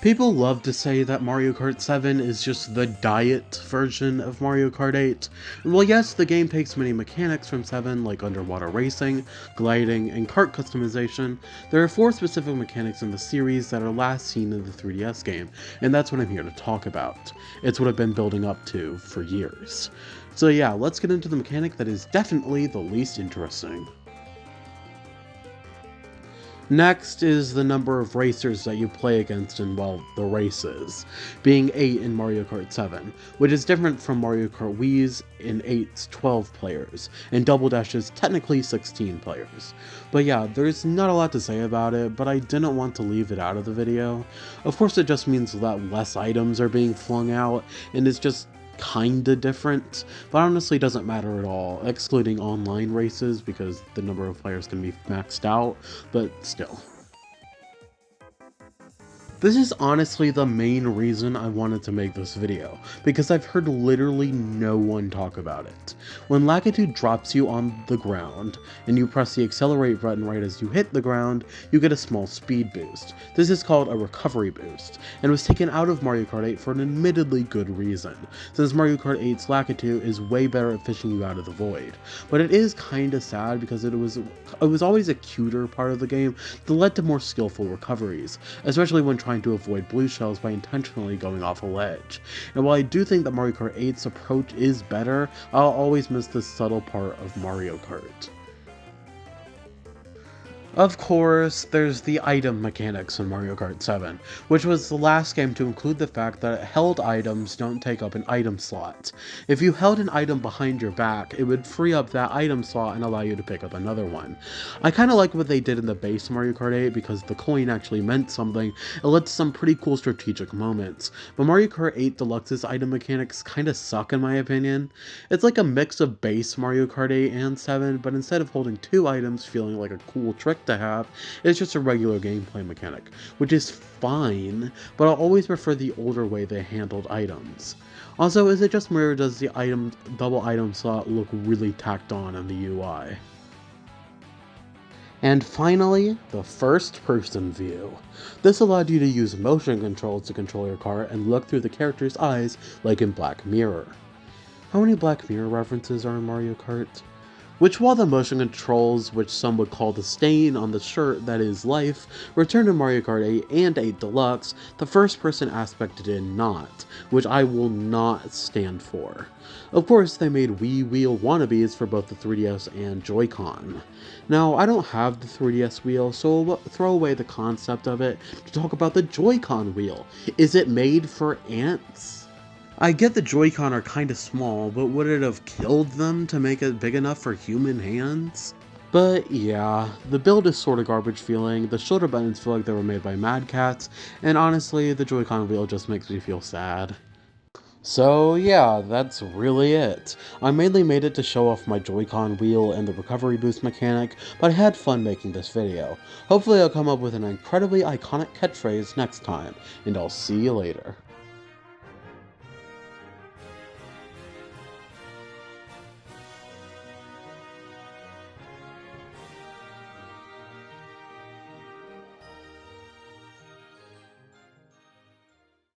People love to say that Mario Kart 7 is just the diet version of Mario Kart 8. Well, yes, the game takes many mechanics from 7, like underwater racing, gliding, and kart customization. There are 4 specific mechanics in the series that are last seen in the 3DS game, and that's what I'm here to talk about. It's what I've been building up to for years. So yeah, let's get into the mechanic that is definitely the least interesting. Next is the number of racers that you play against in, well, the races, being 8 in Mario Kart 7, which is different from Mario Kart Wii's in 8's 12 players, and Double Dash's technically 16 players. But yeah, there's not a lot to say about it, but I didn't want to leave it out of the video. Of course it just means that less items are being flung out, and it's just kinda different, but honestly doesn't matter at all, excluding online races because the number of players can be maxed out, but still. This is honestly the main reason I wanted to make this video, because I've heard literally no one talk about it. When Lakitu drops you on the ground, and you press the accelerate button right as you hit the ground, you get a small speed boost. This is called a recovery boost, and was taken out of Mario Kart 8 for an admittedly good reason, since Mario Kart 8's Lakitu is way better at fishing you out of the void. But it is kinda sad because it was always a cuter part of the game that led to more skillful recoveries, especially when trying to avoid blue shells by intentionally going off a ledge. And while I do think that Mario Kart 8's approach is better, I'll always miss this subtle part of Mario Kart. Of course, there's the item mechanics in Mario Kart 7, which was the last game to include the fact that held items don't take up an item slot. If you held an item behind your back, it would free up that item slot and allow you to pick up another one. I kinda like what they did in the base Mario Kart 8 because the coin actually meant something. It led to some pretty cool strategic moments, but Mario Kart 8 Deluxe's item mechanics kinda suck in my opinion. It's like a mix of base Mario Kart 8 and 7, but instead of holding 2 items feeling like a cool trick to have, it's just a regular gameplay mechanic, which is fine, but I'll always prefer the older way they handled items. Also, is it just me or does the double item slot look really tacked on in the UI? And finally, the first person view. This allowed you to use motion controls to control your car and look through the character's eyes like in Black Mirror. How many Black Mirror references are in Mario Kart? Which, while the motion controls, which some would call the stain on the shirt that is life, returned in Mario Kart 8 and 8 Deluxe, the first person aspect did not, which I will not stand for. Of course, they made Wii wheel wannabes for both the 3DS and Joy-Con. Now, I don't have the 3DS wheel, so we'll throw away the concept of it to talk about the Joy-Con wheel. Is it made for ants? I get the Joy-Con are kinda small, but would it have killed them to make it big enough for human hands? But yeah, the build is sorta garbage feeling, the shoulder buttons feel like they were made by Mad Cats, and honestly, the Joy-Con wheel just makes me feel sad. So yeah, that's really it. I mainly made it to show off my Joy-Con wheel and the recovery boost mechanic, but I had fun making this video. Hopefully I'll come up with an incredibly iconic catchphrase next time, and I'll see you later.